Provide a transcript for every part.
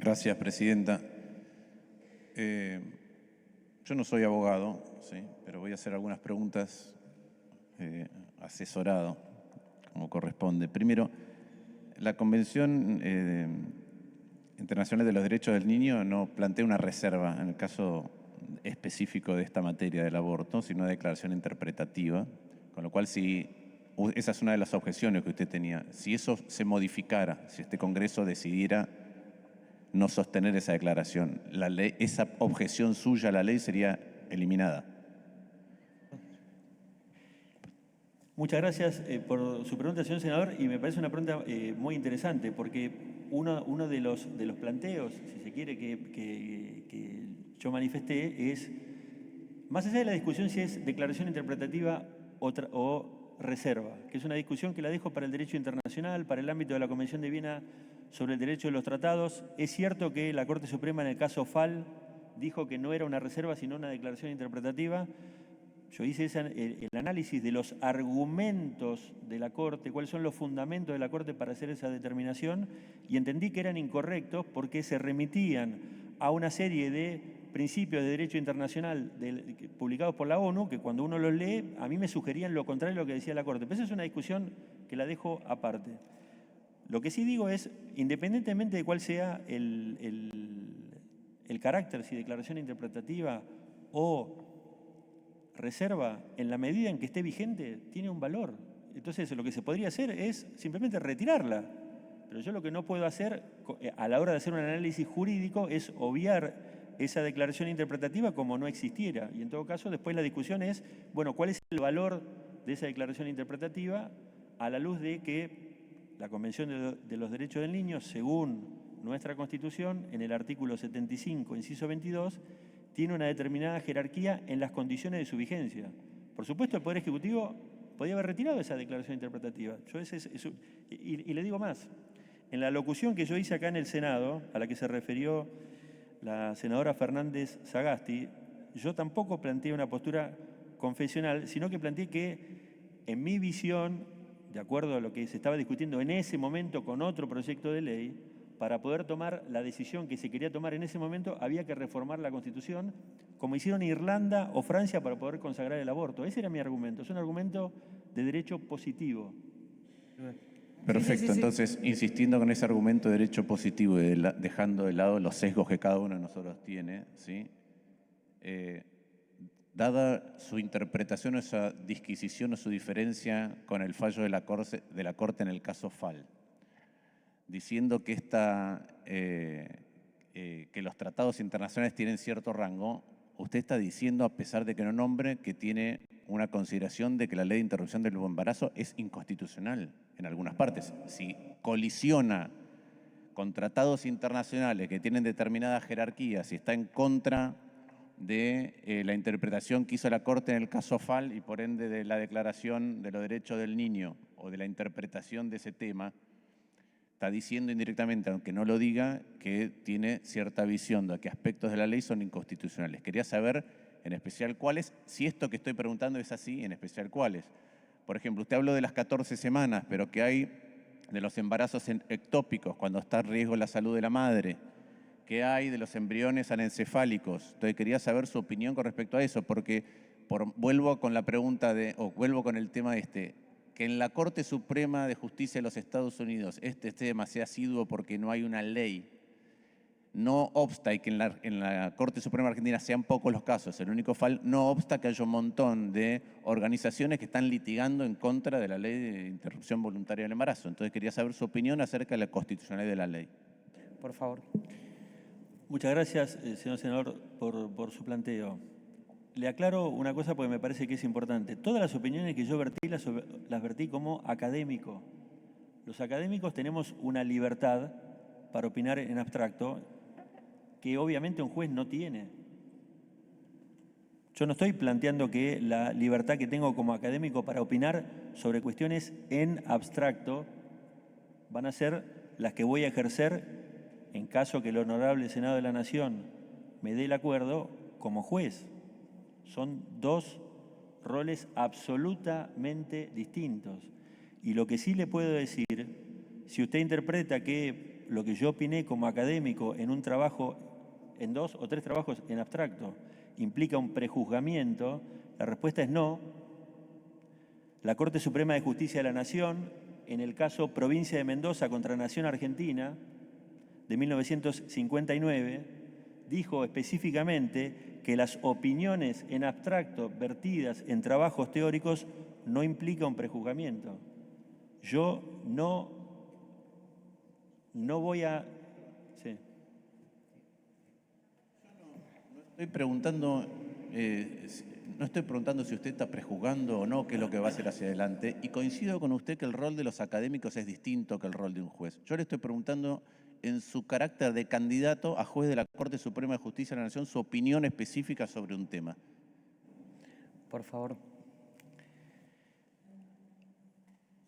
Gracias, presidenta. Yo no soy abogado, ¿sí? Pero voy a hacer algunas preguntas asesorado, como corresponde. Primero, la Convención Internacional de los Derechos del Niño no plantea una reserva en el caso específico de esta materia del aborto, sino una declaración interpretativa, con lo cual esa es una de las objeciones que usted tenía. Si eso se modificara, si este Congreso decidiera no sostener esa declaración, esa objeción suya a la ley sería eliminada. Muchas gracias por su pregunta, señor senador, y me parece una pregunta muy interesante, porque uno de los planteos, si se quiere, que yo manifesté es, más allá de la discusión si es declaración interpretativa o reserva, que es una discusión que la dejo para el derecho internacional, para el ámbito de la Convención de Viena sobre el derecho de los tratados. Es cierto que la Corte Suprema en el caso Fall dijo que no era una reserva, sino una declaración interpretativa. Yo hice el análisis de los argumentos de la Corte, cuáles son los fundamentos de la Corte para hacer esa determinación, y entendí que eran incorrectos porque se remitían a una serie de principios de derecho internacional publicados por la ONU, que cuando uno los lee, a mí me sugerían lo contrario de lo que decía la Corte. Pero esa es una discusión que la dejo aparte. Lo que sí digo es, independientemente de cuál sea el carácter, si declaración interpretativa o reserva, en la medida en que esté vigente, tiene un valor. Entonces, lo que se podría hacer es simplemente retirarla. Pero yo lo que no puedo hacer a la hora de hacer un análisis jurídico es obviar esa declaración interpretativa como no existiera. Y en todo caso, después la discusión es, bueno, ¿cuál es el valor de esa declaración interpretativa a la luz de que la Convención de los Derechos del Niño, según nuestra Constitución, en el artículo 75, inciso 22, tiene una determinada jerarquía en las condiciones de su vigencia? Por supuesto, el Poder Ejecutivo podía haber retirado esa declaración interpretativa. Y le digo más, en la locución que yo hice acá en el Senado, a la que se refirió la senadora Fernández Sagasti, yo tampoco planteé una postura confesional, sino que planteé que, en mi visión, de acuerdo a lo que se estaba discutiendo en ese momento con otro proyecto de ley, para poder tomar la decisión que se quería tomar en ese momento, había que reformar la Constitución, como hicieron Irlanda o Francia para poder consagrar el aborto. Ese era mi argumento, es un argumento de derecho positivo. Perfecto, Sí. Entonces, insistiendo con ese argumento de derecho positivo y dejando de lado los sesgos que cada uno de nosotros tiene, ¿sí? Dada su interpretación o esa disquisición o su diferencia con el fallo de la Corte en el caso Fall, diciendo que los tratados internacionales tienen cierto rango, usted está diciendo, a pesar de que no nombre, que tiene una consideración de que la ley de interrupción del embarazo es inconstitucional en algunas partes. Si colisiona con tratados internacionales que tienen determinada jerarquía, si está en contra de la interpretación que hizo la Corte en el caso Fall y por ende de la Declaración de los Derechos del Niño o de la interpretación de ese tema, está diciendo indirectamente, aunque no lo diga, que tiene cierta visión de que aspectos de la ley son inconstitucionales. Quería saber en especial cuáles, si esto que estoy preguntando es así, en especial cuáles. Por ejemplo, usted habló de las 14 semanas, pero ¿qué hay de los embarazos ectópicos cuando está en riesgo la salud de la madre? ¿Qué hay de los embriones anencefálicos? Entonces quería saber su opinión con respecto a eso, porque vuelvo con la pregunta vuelvo con el tema que en la Corte Suprema de Justicia de los Estados Unidos este tema sea asiduo porque no hay una ley, no obsta, y que en la Corte Suprema Argentina sean pocos los casos, el único Fall, no obsta que haya un montón de organizaciones que están litigando en contra de la ley de interrupción voluntaria del embarazo. Entonces quería saber su opinión acerca de la constitucionalidad de la ley. Por favor. Muchas gracias, señor senador, por su planteo. Le aclaro una cosa porque me parece que es importante. Todas las opiniones que yo vertí las vertí como académico. Los académicos tenemos una libertad para opinar en abstracto que obviamente un juez no tiene. Yo no estoy planteando que la libertad que tengo como académico para opinar sobre cuestiones en abstracto van a ser las que voy a ejercer en caso que el Honorable Senado de la Nación me dé el acuerdo como juez. Son dos roles absolutamente distintos. Y lo que sí le puedo decir, si usted interpreta que lo que yo opiné como académico en un trabajo, en 2 o 3 trabajos en abstracto, implica un prejuzgamiento, la respuesta es no. La Corte Suprema de Justicia de la Nación, en el caso Provincia de Mendoza contra Nación Argentina, de 1959, dijo específicamente que las opiniones en abstracto vertidas en trabajos teóricos no implican un prejuzgamiento. Yo no voy a... Sí. Estoy preguntando, no estoy preguntando si usted está prejuzgando o no qué es lo que va a hacer hacia adelante, y coincido con usted que el rol de los académicos es distinto que el rol de un juez. Yo le estoy preguntando en su carácter de candidato a juez de la Corte Suprema de Justicia de la Nación su opinión específica sobre un tema. Por favor.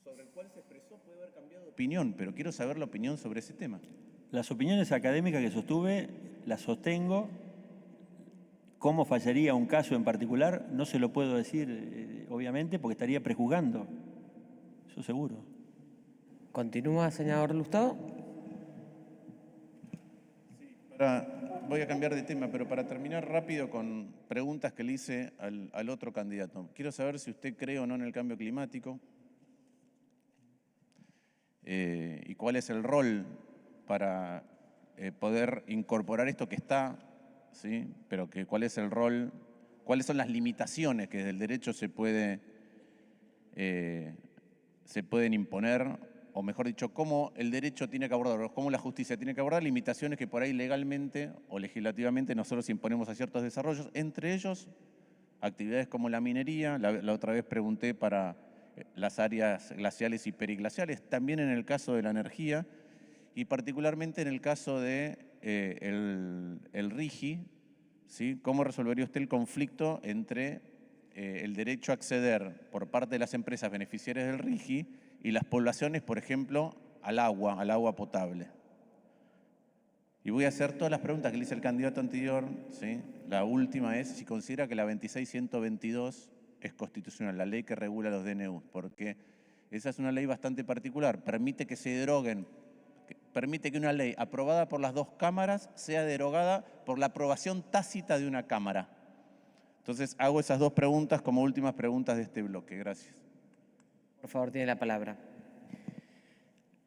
Sobre el cual se expresó puede haber cambiado de opinión, pero quiero saber la opinión sobre ese tema. Las opiniones académicas que sostuve las sostengo. ¿Cómo fallaría un caso en particular? No se lo puedo decir, obviamente, porque estaría prejuzgando. Eso seguro. ¿Continúa, senador Lustó? Voy a cambiar de tema, pero para terminar rápido con preguntas que le hice al otro candidato. Quiero saber si usted cree o no en el cambio climático y cuál es el rol para poder incorporar esto que está, ¿sí? Pero que cuál es el rol, cuáles son las limitaciones que desde el derecho se pueden imponer, o mejor dicho, cómo el derecho tiene que abordar, cómo la justicia tiene que abordar limitaciones que por ahí legalmente o legislativamente nosotros imponemos a ciertos desarrollos, entre ellos actividades como la minería. La otra vez pregunté para las áreas glaciales y periglaciales, también en el caso de la energía y particularmente en el caso de el RIGI, ¿sí? ¿Cómo resolvería usted el conflicto entre el derecho a acceder por parte de las empresas beneficiarias del RIGI y las poblaciones, por ejemplo, al agua potable? Y voy a hacer todas las preguntas que le hice al candidato anterior, ¿sí? La última es si considera que la 26122 es constitucional, la ley que regula los DNU, porque esa es una ley bastante particular, permite que se deroguen, permite que una ley aprobada por las dos cámaras sea derogada por la aprobación tácita de una cámara. Entonces hago esas dos preguntas como últimas preguntas de este bloque. Gracias. Por favor, tiene la palabra.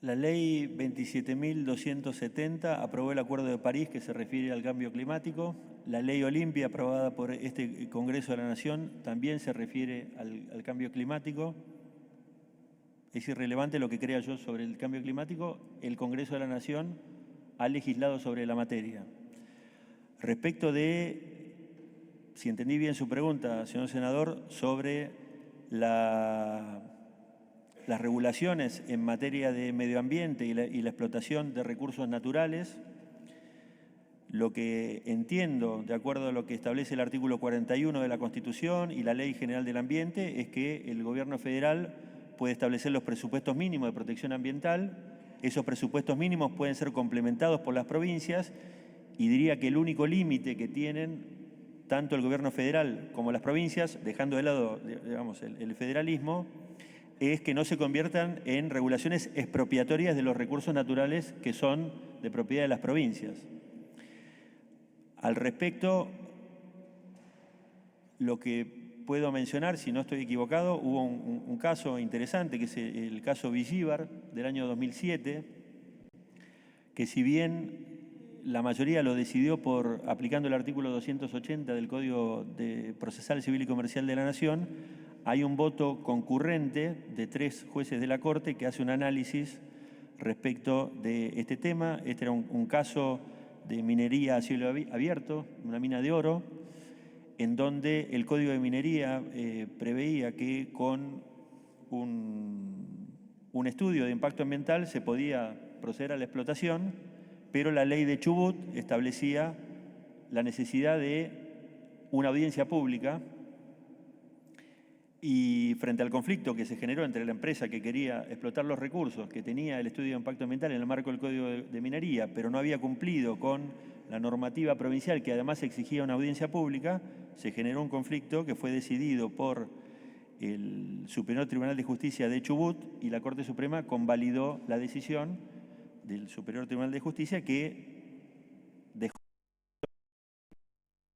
La ley 27.270 aprobó el Acuerdo de París que se refiere al cambio climático. La ley Olimpia aprobada por este Congreso de la Nación también se refiere al cambio climático. Es irrelevante lo que crea yo sobre el cambio climático. El Congreso de la Nación ha legislado sobre la materia. Respecto de, si entendí bien su pregunta, señor senador, sobre las regulaciones en materia de medio ambiente y la explotación de recursos naturales, lo que entiendo, de acuerdo a lo que establece el artículo 41 de la Constitución y la Ley General del Ambiente, es que el gobierno federal puede establecer los presupuestos mínimos de protección ambiental. Esos presupuestos mínimos pueden ser complementados por las provincias y diría que el único límite que tienen tanto el gobierno federal como las provincias, dejando de lado, digamos, el federalismo, es que no se conviertan en regulaciones expropiatorias de los recursos naturales que son de propiedad de las provincias. Al respecto, lo que puedo mencionar, si no estoy equivocado, hubo un caso interesante, que es el caso Villíbar del año 2007, que si bien la mayoría lo decidió aplicando el artículo 280 del Código Procesal Civil y Comercial de la Nación, hay un voto concurrente de 3 jueces de la Corte que hace un análisis respecto de este tema. Este era un caso de minería a cielo abierto, una mina de oro, en donde el Código de Minería preveía que con un estudio de impacto ambiental se podía proceder a la explotación, pero la ley de Chubut establecía la necesidad de una audiencia pública. Y frente al conflicto que se generó entre la empresa que quería explotar los recursos, que tenía el estudio de impacto ambiental en el marco del Código de Minería, pero no había cumplido con la normativa provincial, que además exigía una audiencia pública, se generó un conflicto que fue decidido por el Superior Tribunal de Justicia de Chubut y la Corte Suprema convalidó la decisión del Superior Tribunal de Justicia que dejó el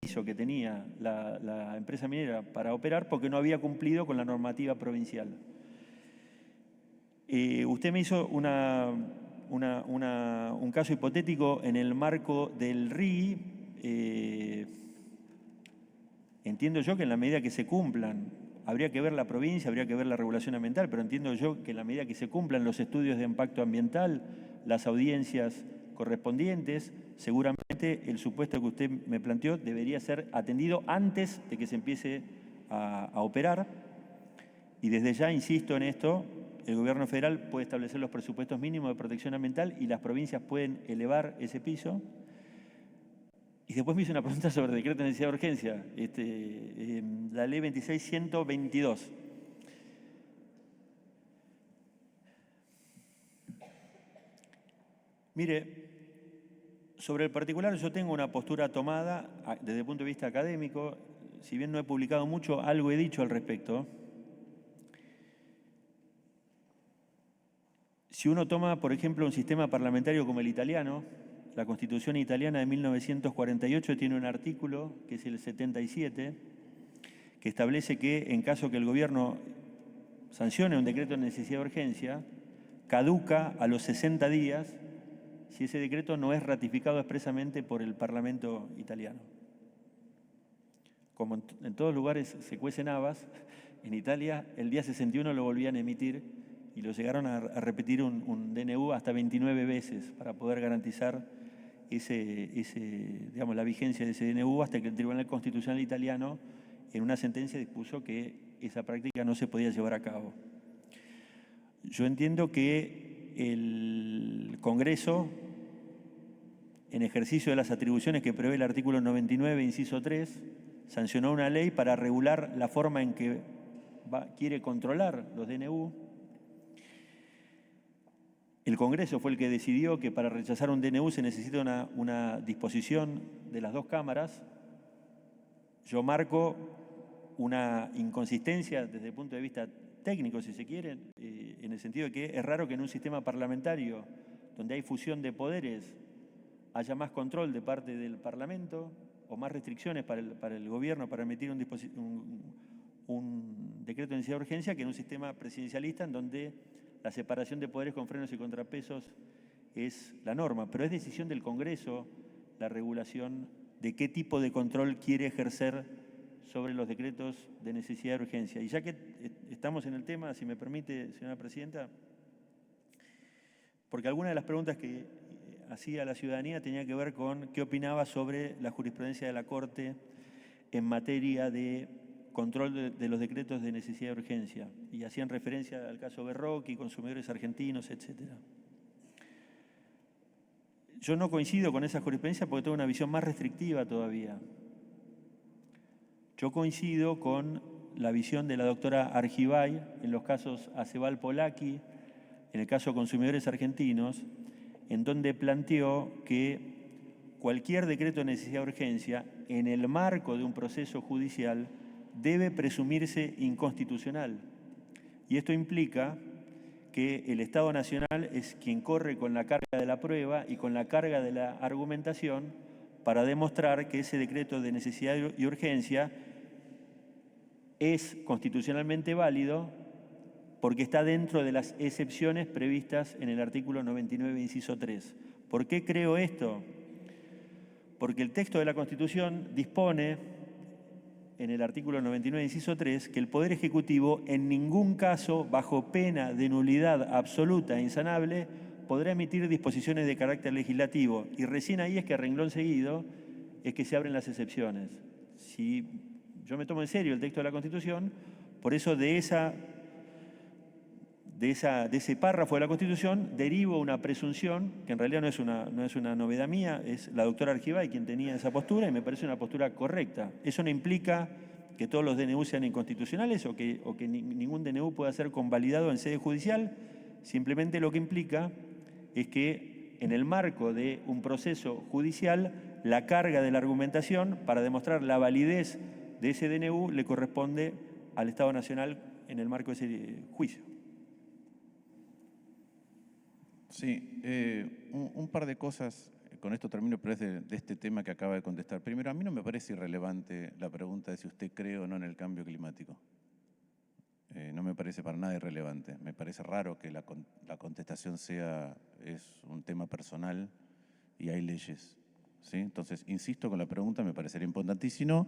permiso que tenía la empresa minera para operar porque no había cumplido con la normativa provincial. Usted me hizo un caso hipotético en el marco del RI. Entiendo yo que en la medida que se cumplan, habría que ver la provincia, habría que ver la regulación ambiental, pero entiendo yo que en la medida que se cumplan los estudios de impacto ambiental, las audiencias correspondientes, seguramente el supuesto que usted me planteó debería ser atendido antes de que se empiece a operar. Y desde ya insisto en esto, el gobierno federal puede establecer los presupuestos mínimos de protección ambiental y las provincias pueden elevar ese piso. Y después me hizo una pregunta sobre el decreto de necesidad de urgencia, la ley 26.122. Mire, sobre el particular yo tengo una postura tomada desde el punto de vista académico. Si bien no he publicado mucho, algo he dicho al respecto. Si uno toma, por ejemplo, un sistema parlamentario como el italiano, la Constitución italiana de 1948 tiene un artículo, que es el 77, que establece que en caso que el gobierno sancione un decreto de necesidad de urgencia, caduca a los 60 días si ese decreto no es ratificado expresamente por el Parlamento italiano. Como en todos lugares se cuecen habas, en Italia el día 61 lo volvían a emitir y lo llegaron a repetir un DNU hasta 29 veces para poder garantizar la vigencia de ese DNU, hasta que el Tribunal Constitucional italiano en una sentencia dispuso que esa práctica no se podía llevar a cabo. Yo entiendo que el Congreso, en ejercicio de las atribuciones que prevé el artículo 99, inciso 3, sancionó una ley para regular la forma en que quiere controlar los DNU. El Congreso fue el que decidió que para rechazar un DNU se necesita una disposición de las dos cámaras. Yo marco una inconsistencia desde el punto de vista técnico, si se quiere, en el sentido de que es raro que en un sistema parlamentario donde hay fusión de poderes haya más control de parte del Parlamento o más restricciones para el gobierno para emitir un decreto de necesidad de urgencia que en un sistema presidencialista en donde la separación de poderes con frenos y contrapesos es la norma, pero es decisión del Congreso la regulación de qué tipo de control quiere ejercer sobre los decretos de necesidad de urgencia. Y ya que estamos en el tema, si me permite, señora presidenta, porque alguna de las preguntas que hacía la ciudadanía tenía que ver con qué opinaba sobre la jurisprudencia de la Corte en materia de control de los decretos de necesidad de urgencia, y hacían referencia al caso Berroqui, consumidores argentinos, etc. Yo no coincido con esa jurisprudencia porque tengo una visión más restrictiva todavía. Yo coincido con la visión de la doctora Argibay en los casos Aceval Polaki, en el caso consumidores argentinos, en donde planteó que cualquier decreto de necesidad de urgencia, en el marco de un proceso judicial, debe presumirse inconstitucional. Y esto implica que el Estado Nacional es quien corre con la carga de la prueba y con la carga de la argumentación para demostrar que ese decreto de necesidad y urgencia es constitucionalmente válido porque está dentro de las excepciones previstas en el artículo 99, inciso 3. ¿Por qué creo esto? Porque el texto de la Constitución dispone en el artículo 99, inciso 3, que el Poder Ejecutivo en ningún caso, bajo pena de nulidad absoluta e insanable, podrá emitir disposiciones de carácter legislativo. Y recién ahí es que a renglón seguido es que se abren las excepciones. Si yo me tomo en serio el texto de la Constitución, por eso de ese párrafo de la Constitución derivo una presunción, que en realidad no es una novedad mía, es la doctora Argibay quien tenía esa postura y me parece una postura correcta. Eso no implica que todos los DNU sean inconstitucionales o que ningún DNU pueda ser convalidado en sede judicial, simplemente lo que implica es que en el marco de un proceso judicial la carga de la argumentación para demostrar la validez de ese DNU le corresponde al Estado Nacional en el marco de ese juicio. Sí, un par de cosas, con esto termino, pero es de este tema que acaba de contestar. Primero, a mí no me parece irrelevante la pregunta de si usted cree o no en el cambio climático. No me parece para nada irrelevante. Me parece raro que la contestación es un tema personal y hay leyes, ¿sí? Entonces, insisto con la pregunta, me parecería importante. Y si no,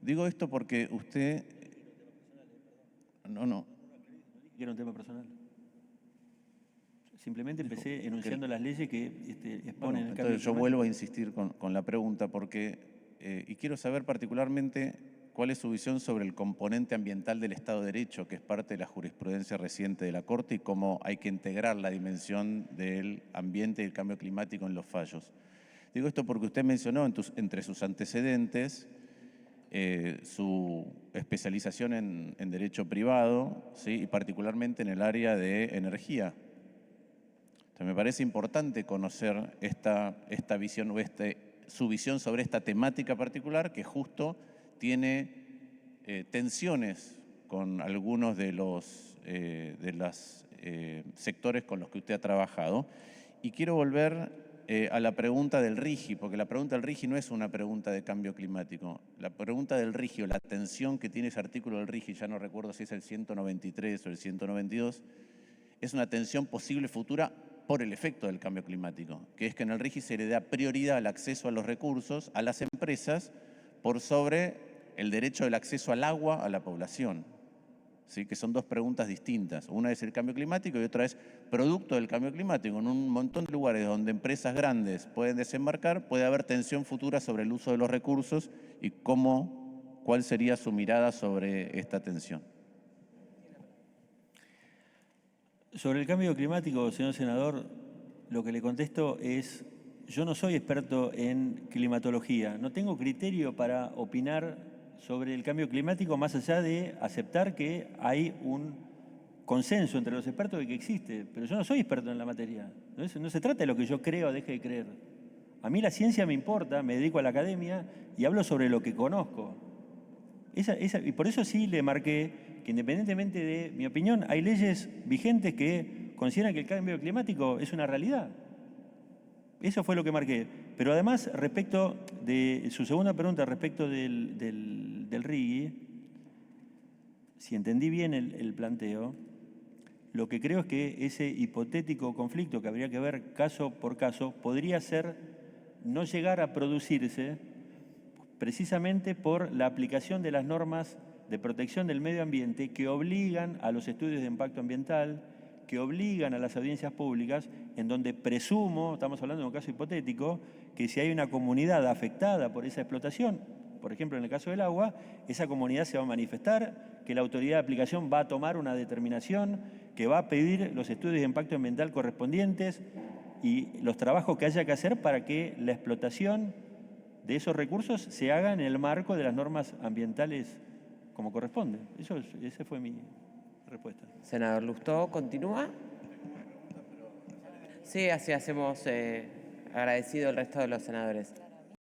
digo esto porque usted... No. Que era un tema personal. Simplemente empecé enunciando las leyes que exponen el cambio Entonces yo climático. vuelvo a insistir con la pregunta porque, y quiero saber particularmente cuál es su visión sobre el componente ambiental del Estado de Derecho, que es parte de la jurisprudencia reciente de la Corte, y cómo hay que integrar la dimensión del ambiente y el cambio climático en los fallos. Digo esto porque usted mencionó entre sus antecedentes su especialización en derecho privado, ¿sí? Y particularmente en el área de energía. Entonces, me parece importante conocer esta visión o su visión sobre esta temática particular que justo tiene tensiones con algunos de los sectores con los que usted ha trabajado. Y quiero volver a la pregunta del RIGI, porque la pregunta del RIGI no es una pregunta de cambio climático. La pregunta del RIGI o la tensión que tiene ese artículo del RIGI, ya no recuerdo si es el 193 o el 192, es una tensión posible futura por el efecto del cambio climático, que es que en el RIGI se le da prioridad al acceso a los recursos a las empresas por sobre el derecho del acceso al agua a la población, ¿sí? Que son dos preguntas distintas. Una es el cambio climático y otra es producto del cambio climático. En un montón de lugares donde empresas grandes pueden desembarcar, puede haber tensión futura sobre el uso de los recursos y cuál sería su mirada sobre esta tensión. Sobre el cambio climático, señor senador, lo que le contesto es, yo no soy experto en climatología, no tengo criterio para opinar sobre el cambio climático más allá de aceptar que hay un consenso entre los expertos de que existe, pero yo no soy experto en la materia. No se trata de lo que yo creo o deje de creer. A mí la ciencia me importa, me dedico a la academia y hablo sobre lo que conozco. Y por eso sí le marqué que independientemente de mi opinión, hay leyes vigentes que consideran que el cambio climático es una realidad. Eso fue lo que marqué. Pero además, respecto de su segunda pregunta, respecto del RIGI, si entendí bien el planteo, lo que creo es que ese hipotético conflicto que habría que ver caso por caso podría ser no llegar a producirse precisamente por la aplicación de las normas de protección del medio ambiente que obligan a los estudios de impacto ambiental, que obligan a las audiencias públicas, en donde presumo, estamos hablando de un caso hipotético, que si hay una comunidad afectada por esa explotación, por ejemplo en el caso del agua, esa comunidad se va a manifestar, que la autoridad de aplicación va a tomar una determinación, que va a pedir los estudios de impacto ambiental correspondientes y los trabajos que haya que hacer para que la explotación de esos recursos se haga en el marco de las normas ambientales como corresponde. Esa fue mi respuesta. Senador Lustó, ¿continúa? Sí, así hacemos agradecido el resto de los senadores.